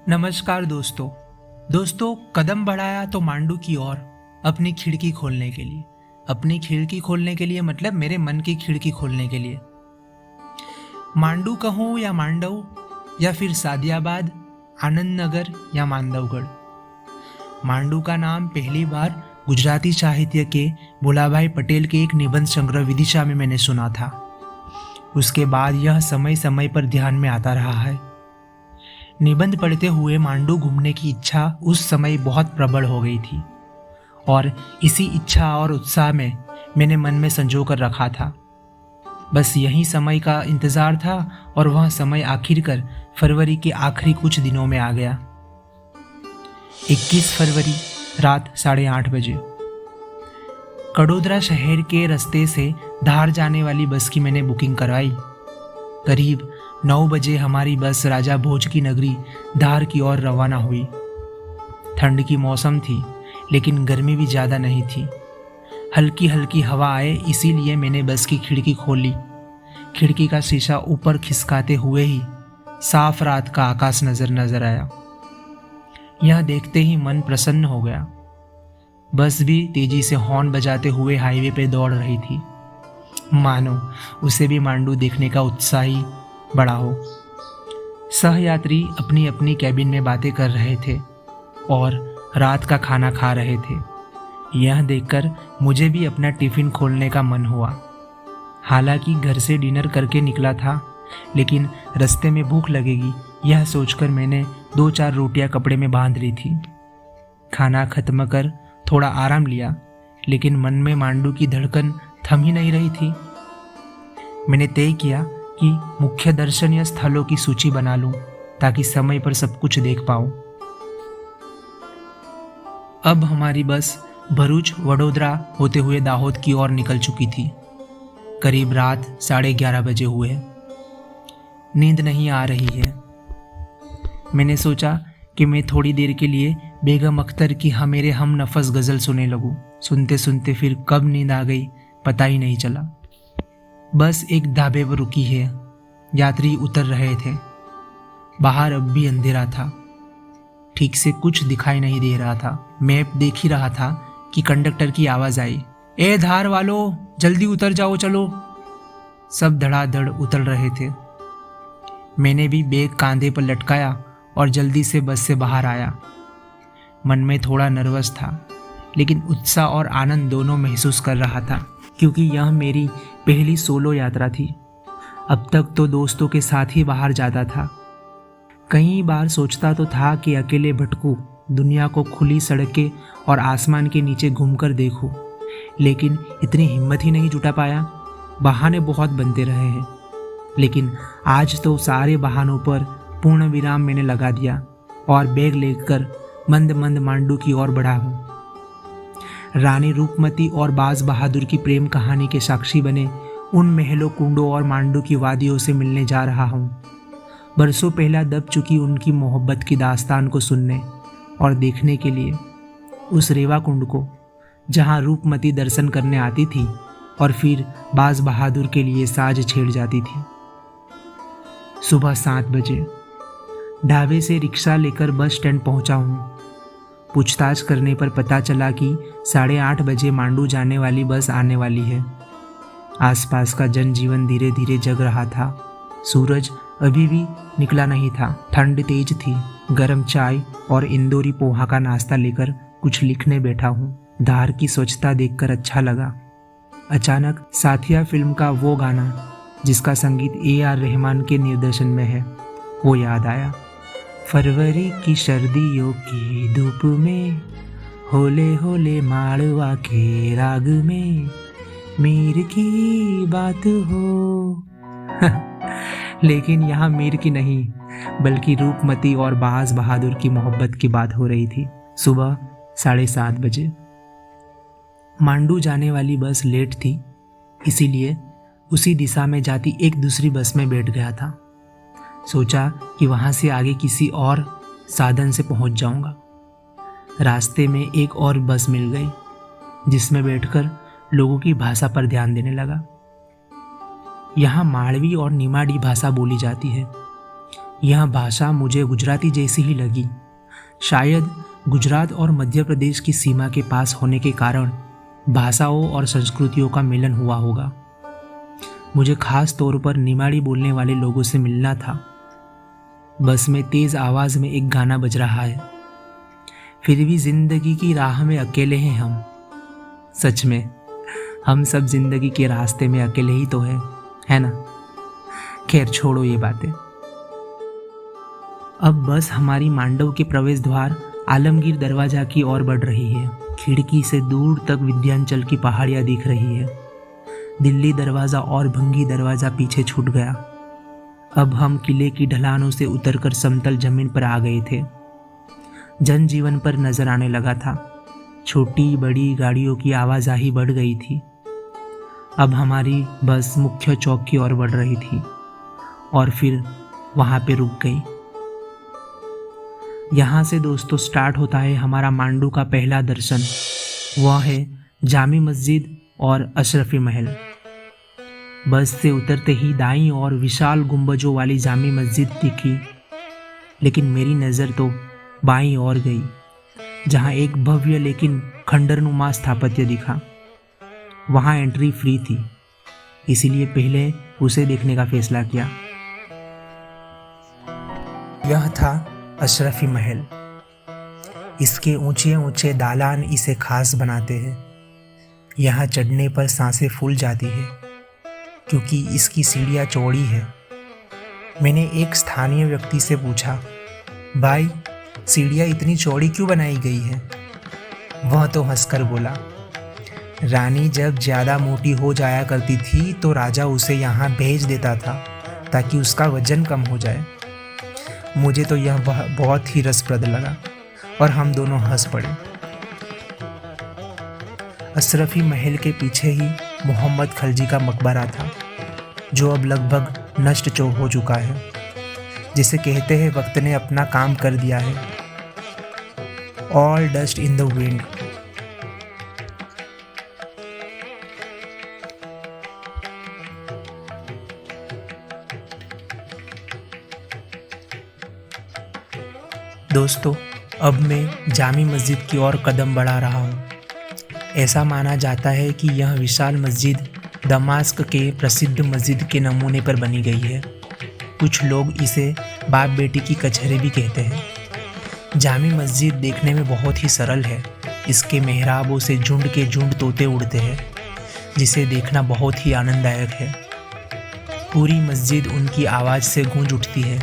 नमस्कार दोस्तों कदम बढ़ाया तो मांडू की ओर अपनी खिड़की खोलने के लिए। अपनी खिड़की खोलने के लिए मतलब मेरे मन की खिड़की खोलने के लिए। मांडू कहूँ या मांडव या फिर सादियाबाद, आनंद नगर या मांडवगढ़, मांडू का नाम पहली बार गुजराती साहित्य के भोलाभाई पटेल के एक निबंध संग्रह विदिशा में मैंने सुना था। उसके बाद यह समय समय पर ध्यान में आता रहा है। निबंध पढ़ते हुए मांडू घूमने की इच्छा उस समय बहुत प्रबल हो गई थी और इसी इच्छा और उत्साह में मैंने मन में संजो कर रखा था। बस यही समय का इंतज़ार था और वह समय आखिरकार फरवरी के आखिरी कुछ दिनों में आ गया। 21 फरवरी रात 8:30 बजे कड़ोदरा शहर के रास्ते से धार जाने वाली बस की मैंने बुकिंग करवाई। करीब 9 बजे हमारी बस राजा भोज की नगरी धार की ओर रवाना हुई। ठंड की मौसम थी लेकिन गर्मी भी ज़्यादा नहीं थी। हल्की हल्की हवा आए इसीलिए मैंने बस की खिड़की खोली। खिड़की का शीशा ऊपर खिसकाते हुए ही साफ रात का आकाश नजर आया। यह देखते ही मन प्रसन्न हो गया। बस भी तेजी से हॉर्न बजाते हुए हाईवे पे दौड़ रही थी, मानो उसे भी मांडू देखने का उत्साह ही बड़ा हो। सहयात्री अपनी अपनी कैबिन में बातें कर रहे थे और रात का खाना खा रहे थे। यह देखकर मुझे भी अपना टिफिन खोलने का मन हुआ। हालांकि घर से डिनर करके निकला था, लेकिन रास्ते में भूख लगेगी यह सोचकर मैंने 2-4 रोटियां कपड़े में बांध ली थी। खाना खत्म कर थोड़ा आराम लिया, लेकिन मन में मांडू की धड़कन थम ही नहीं रही थी। मैंने तय किया कि मुख्य दर्शनीय स्थलों की सूची बना लूं ताकि समय पर सब कुछ देख पाऊं। अब हमारी बस भरूच वडोदरा होते हुए दाहोद की ओर निकल चुकी थी। करीब रात 11:30 बजे हुए। नींद नहीं आ रही है। मैंने सोचा कि मैं थोड़ी देर के लिए बेगम अख्तर की मेरे हम नफस गज़ल सुनने लगूं। सुनते सुनते फिर कब नींद आ गई पता ही नहीं चला। बस एक ढाबे पर रुकी है। यात्री उतर रहे थे। बाहर अब भी अंधेरा था। ठीक से कुछ दिखाई नहीं दे रहा था। मैप देख ही रहा था कि कंडक्टर की आवाज़ आई, ए धार वालों जल्दी उतर जाओ चलो। सब धड़ाधड़ उतर रहे थे। मैंने भी बैग कांधे पर लटकाया और जल्दी से बस से बाहर आया। मन में थोड़ा नर्वस था, लेकिन उत्साह और आनंद दोनों महसूस कर रहा था, क्योंकि यह मेरी पहली सोलो यात्रा थी। अब तक तो दोस्तों के साथ ही बाहर जाता था। कई बार सोचता तो था कि अकेले भटकूं, दुनिया को खुली सड़कें और आसमान के नीचे घूमकर देखूं, लेकिन इतनी हिम्मत ही नहीं जुटा पाया। बहाने बहुत बनते रहे हैं, लेकिन आज तो सारे बहानों पर पूर्ण विराम मैंने लगा दिया और बैग लेकर मंद मंद मांडू की ओर बढ़ा हूँ। रानी रूपमती और बाज बहादुर की प्रेम कहानी के साक्षी बने उन महलों, कुंडों और मांडू की वादियों से मिलने जा रहा हूँ। बरसों पहला दब चुकी उनकी मोहब्बत की दास्तान को सुनने और देखने के लिए। उस रेवा कुंड को जहाँ रूपमती दर्शन करने आती थी और फिर बाज बहादुर के लिए साज छेड़ जाती थी। सुबह 7 बजे ढाबे से रिक्शा लेकर बस स्टैंड पहुँचा हूँ। पूछताछ करने पर पता चला कि 8:30 बजे मांडू जाने वाली बस आने वाली है। आसपास का जनजीवन धीरे धीरे जग रहा था। सूरज अभी भी निकला नहीं था। ठंड तेज थी। गरम चाय और इंदौरी पोहा का नाश्ता लेकर कुछ लिखने बैठा हूँ। धार की स्वच्छता देखकर अच्छा लगा। अचानक साथिया फिल्म का वो गाना जिसका संगीत AR रहमान के निर्देशन में है, वो याद आया। फरवरी की सर्दियों की धूप में, होले होले माड़वा के राग में, मीर की बात हो। लेकिन यहाँ मीर की नहीं, बल्कि रूपमती और बाज बहादुर की मोहब्बत की बात हो रही थी। सुबह 7:30 बजे मांडू जाने वाली बस लेट थी, इसीलिए उसी दिशा में जाती एक दूसरी बस में बैठ गया था। सोचा कि वहाँ से आगे किसी और साधन से पहुँच जाऊँगा। रास्ते में एक और बस मिल गई, जिसमें बैठकर लोगों की भाषा पर ध्यान देने लगा। यहाँ माड़वी और निमाड़ी भाषा बोली जाती है। यह भाषा मुझे गुजराती जैसी ही लगी। शायद गुजरात और मध्य प्रदेश की सीमा के पास होने के कारण भाषाओं और संस्कृतियों का मिलन हुआ होगा। मुझे खास तौर पर निमाड़ी बोलने वाले लोगों से मिलना था। बस में तेज आवाज में एक गाना बज रहा है, फिर भी जिंदगी की राह में अकेले हैं हम। सच में हम सब जिंदगी के रास्ते में अकेले ही तो है ना। खैर छोड़ो ये बातें। अब बस हमारी मांडव के प्रवेश द्वार आलमगीर दरवाजा की ओर बढ़ रही है। खिड़की से दूर तक विंध्याचल की पहाड़ियां दिख रही है। दिल्ली दरवाजा और भंगी दरवाजा पीछे छूट गया। अब हम किले की ढलानों से उतरकर समतल जमीन पर आ गए थे। जनजीवन पर नजर आने लगा था। छोटी बड़ी गाड़ियों की आवाजाही बढ़ गई थी। अब हमारी बस मुख्य चौक की ओर बढ़ रही थी और फिर वहां पे रुक गई। यहाँ से दोस्तों स्टार्ट होता है हमारा मांडू का पहला दर्शन। वह है जामी मस्जिद और अशरफी महल। बस से उतरते ही दाईं और विशाल गुंबजों वाली जामी मस्जिद दिखी, लेकिन मेरी नज़र तो बाईं ओर गई, जहाँ एक भव्य लेकिन खंडरनुमा स्थापत्य दिखा। वहाँ एंट्री फ्री थी, इसीलिए पहले उसे देखने का फैसला किया। यह था अशरफी महल। इसके ऊंचे ऊंचे दालान इसे खास बनाते हैं। यहाँ चढ़ने पर सांसें फूल जाती है, क्योंकि इसकी सीढ़ियाँ चौड़ी है। मैंने एक स्थानीय व्यक्ति से पूछा, भाई सीढ़ियाँ इतनी चौड़ी क्यों बनाई गई है? वह तो हंसकर बोला, रानी जब ज़्यादा मोटी हो जाया करती थी तो राजा उसे यहाँ भेज देता था ताकि उसका वजन कम हो जाए। मुझे तो यह बहुत ही रसप्रद लगा और हम दोनों हंस पड़े। अशरफी महल के पीछे ही मोहम्मद खलजी का मकबरा था, जो अब लगभग नष्ट हो चुका है। जिसे कहते हैं वक्त ने अपना काम कर दिया है। All dust in the wind. दोस्तों, अब मैं जामी मस्जिद की ओर कदम बढ़ा रहा हूँ। ऐसा माना जाता है कि यह विशाल मस्जिद दमास्क के प्रसिद्ध मस्जिद के नमूने पर बनी गई है। कुछ लोग इसे बाप बेटी की कचहरी भी कहते हैं। जामी मस्जिद देखने में बहुत ही सरल है। इसके मेहराबों से झुंड के झुंड तोते उड़ते हैं, जिसे देखना बहुत ही आनंददायक है। पूरी मस्जिद उनकी आवाज़ से गूंज उठती है।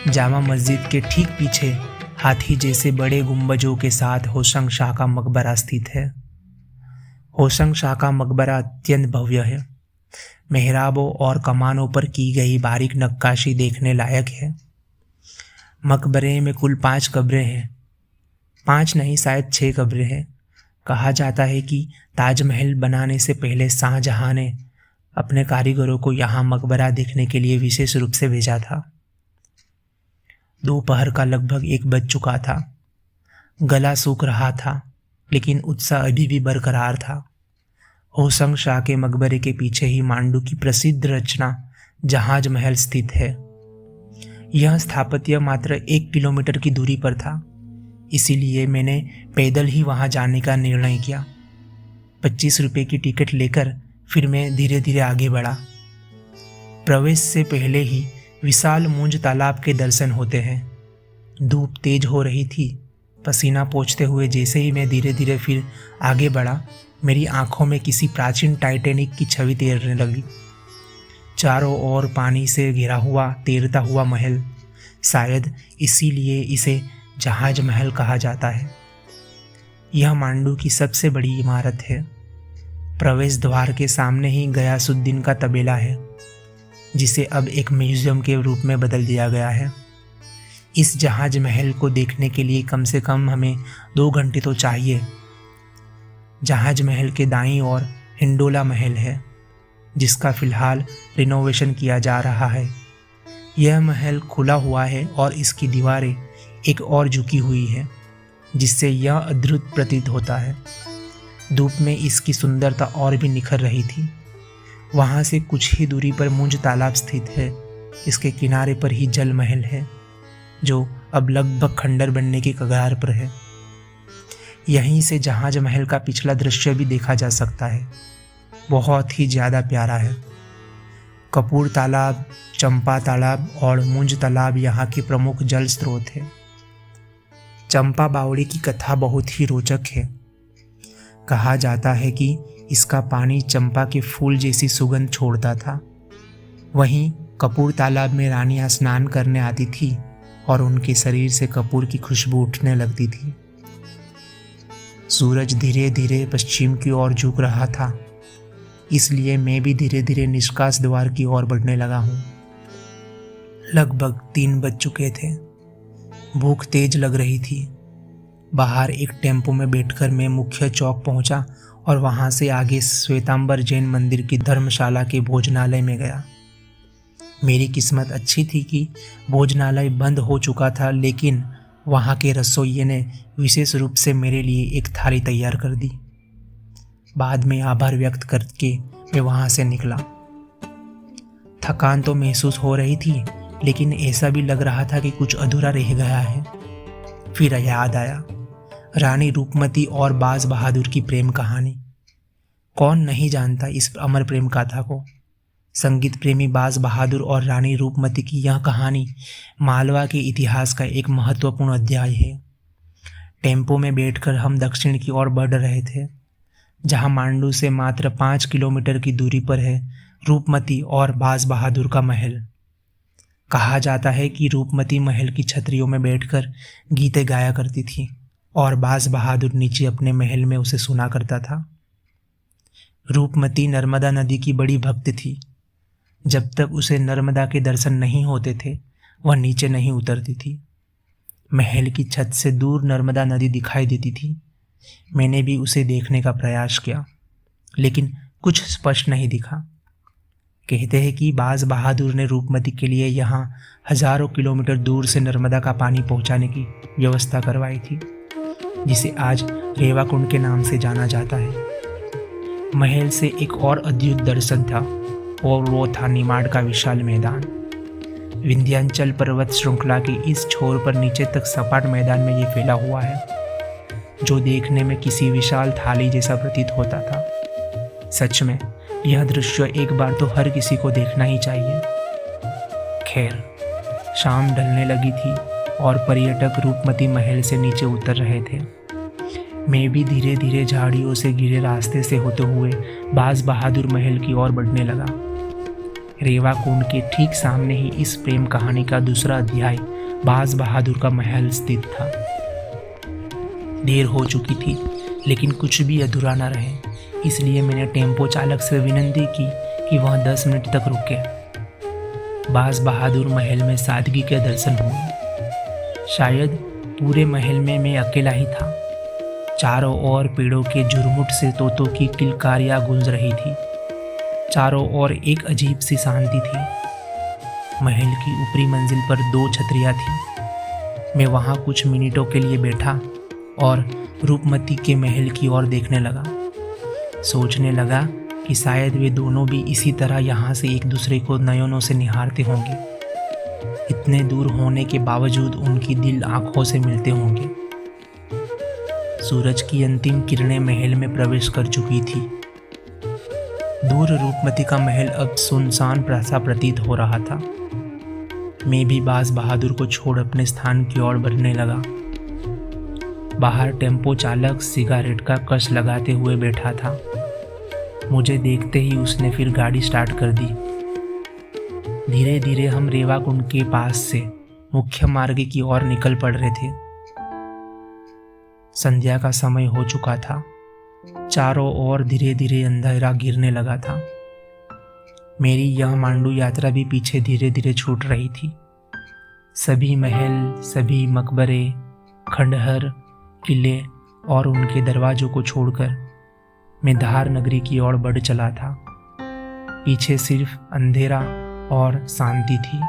जामा मस्जिद के ठीक पीछे हाथी जैसे बड़े गुंबजों के साथ होशंग शाह का मकबरा स्थित है। होशंग शाह का मकबरा अत्यंत भव्य है। मेहराबों और कमानों पर की गई बारीक नक्काशी देखने लायक है। मकबरे में कुल 5 कब्रें हैं। 5 नहीं, शायद 6 कब्रें हैं। कहा जाता है कि ताजमहल बनाने से पहले शाहजहां ने अपने कारीगरों को यहाँ मकबरा देखने के लिए विशेष रूप से भेजा था। दोपहर का लगभग 1 बज चुका था। गला सूख रहा था, लेकिन उत्साह अभी भी बरकरार था। होशंग शाह के मकबरे के पीछे ही मांडू की प्रसिद्ध रचना जहाज महल स्थित है। यह स्थापत्य मात्र 1 किलोमीटर की दूरी पर था, इसीलिए मैंने पैदल ही वहां जाने का निर्णय किया। 25 रुपये की टिकट लेकर फिर मैं धीरे धीरे आगे बढ़ा। प्रवेश से पहले ही विशाल मूंज तालाब के दर्शन होते हैं। धूप तेज हो रही थी। पसीना पोंछते हुए जैसे ही मैं धीरे धीरे फिर आगे बढ़ा, मेरी आंखों में किसी प्राचीन टाइटैनिक की छवि तैरने लगी। चारों ओर पानी से घिरा हुआ तैरता हुआ महल, शायद इसीलिए इसे जहाज महल कहा जाता है। यह मांडू की सबसे बड़ी इमारत है। प्रवेश द्वार के सामने ही गयासुद्दीन का तबेला है, जिसे अब एक म्यूजियम के रूप में बदल दिया गया है। इस जहाज महल को देखने के लिए कम से कम हमें 2 घंटे तो चाहिए। जहाज महल के दाईं ओर हिंडोला महल है, जिसका फिलहाल रिनोवेशन किया जा रहा है। यह महल खुला हुआ है और इसकी दीवारें एक और झुकी हुई है, जिससे यह अद्भुत प्रतीत होता है। धूप में इसकी सुंदरता और भी निखर रही थी। वहाँ से कुछ ही दूरी पर मूंज तालाब स्थित है, इसके किनारे पर ही जल महल है, जो अब लगभग खंडर बनने की कगार पर है। यहीं से जहाज महल का पिछला दृश्य भी देखा जा सकता है। बहुत ही ज़्यादा प्यारा है। कपूर तालाब, चंपा तालाब और मुंज तालाब यहाँ के प्रमुख जल स्रोत हैं। चंपा बावड़ी की कथा बहुत ही रोचक है। कहा जाता है कि इसका पानी चंपा के फूल जैसी सुगंध छोड़ता था। वहीं कपूर तालाब में रानियां स्नान करने आती थी और उनके शरीर से कपूर की खुशबू उठने लगती थी। सूरज धीरे धीरे पश्चिम की ओर झुक रहा था, इसलिए मैं भी धीरे धीरे निष्कास द्वार की ओर बढ़ने लगा हूँ। लगभग 3 बज चुके थे। भूख तेज लग रही थी। बाहर एक टेम्पो में बैठकर मैं मुख्य चौक पहुंचा और वहां से आगे श्वेतांबर जैन मंदिर की धर्मशाला के भोजनालय में गया। मेरी किस्मत अच्छी थी कि भोजनालय बंद हो चुका था, लेकिन वहां के रसोइये ने विशेष रूप से मेरे लिए एक थाली तैयार कर दी। बाद में आभार व्यक्त करके मैं वहां से निकला। थकान तो महसूस हो रही थी, लेकिन ऐसा भी लग रहा था कि कुछ अधूरा रह गया है। फिर याद आया रानी रूपमती और बाज बहादुर की प्रेम कहानी। कौन नहीं जानता इस अमर प्रेम गाथा को। संगीत प्रेमी बाज बहादुर और रानी रूपमती की यह कहानी मालवा के इतिहास का एक महत्वपूर्ण अध्याय है। टेम्पो में बैठकर हम दक्षिण की ओर बढ़ रहे थे, जहां मांडू से मात्र 5 किलोमीटर की दूरी पर है रूपमती और बाज बहादुर का महल। कहा जाता है कि रूपमती महल की छतरियों में बैठकर गीतें गाया करती थी और बाज बहादुर नीचे अपने महल में उसे सुना करता था। रूपमती नर्मदा नदी की बड़ी भक्त थी। जब तक उसे नर्मदा के दर्शन नहीं होते थे, वह नीचे नहीं उतरती थी। महल की छत से दूर नर्मदा नदी दिखाई देती थी। मैंने भी उसे देखने का प्रयास किया, लेकिन कुछ स्पष्ट नहीं दिखा। कहते हैं कि बाज बहादुर ने रूपमती के लिए यहाँ हजारों किलोमीटर दूर से नर्मदा का पानी पहुँचाने की व्यवस्था करवाई थी, जिसे आज रेवाकुंड के नाम से जाना जाता है। महल से एक और अद्भुत दर्शन था, और वो था निमाड़ का विशाल मैदान। विंध्याचल पर्वत श्रृंखला के इस छोर पर नीचे तक सपाट मैदान में ये फैला हुआ है, जो देखने में किसी विशाल थाली जैसा प्रतीत होता था। सच में यह दृश्य एक बार तो हर किसी को देखना ही चाहिए। खैर, शाम ढलने लगी थी और पर्यटक रूपमती महल से नीचे उतर रहे थे। मैं भी धीरे धीरे झाड़ियों से घिरे रास्ते से होते हुए बाज बहादुर महल की ओर बढ़ने लगा। रेवाकुंड के ठीक सामने ही इस प्रेम कहानी का दूसरा अध्याय बाज बहादुर का महल स्थित था। देर हो चुकी थी, लेकिन कुछ भी अधूरा न रहे, इसलिए मैंने टेम्पो चालक से विनती की कि वह 10 मिनट तक रुके। बाज बहादुर महल में सादगी के दर्शन हुए। शायद पूरे महल में मैं अकेला ही था। चारों ओर पेड़ों के झुरमुट से तोतों की किलकारियां गूंज रही थी। चारों ओर एक अजीब सी शांति थी। महल की ऊपरी मंजिल पर 2 छतरियां थीं। मैं वहां कुछ मिनटों के लिए बैठा और रूपमती के महल की ओर देखने लगा। सोचने लगा कि शायद वे दोनों भी इसी तरह यहाँ से एक दूसरे को नयनों से निहारते होंगे। इतने दूर होने के बावजूद उनकी दिल आंखों से मिलते होंगे। सूरज की अंतिम किरणें महल में प्रवेश कर चुकी थी। दूर रूपमती का महल अब सुनसान सा प्रतीत हो रहा था। मैं भी बाज बहादुर को छोड़ अपने स्थान की ओर बढ़ने लगा। बाहर टेम्पो चालक सिगारेट का कश लगाते हुए बैठा था। मुझे देखते ही उसने फिर गाड़ी स्टार्ट कर दी। धीरे धीरे हम रेवाकुंड के पास से मुख्य मार्ग की ओर निकल पड़ रहे थे। संध्या का समय हो चुका था। चारों ओर धीरे धीरे अंधेरा गिरने लगा था। मेरी यह मांडू यात्रा भी पीछे धीरे धीरे छूट रही थी। सभी महल, सभी मकबरे, खंडहर, किले और उनके दरवाजों को छोड़कर मैं धार नगरी की ओर बढ़ चला था। पीछे सिर्फ अंधेरा और शांति थी।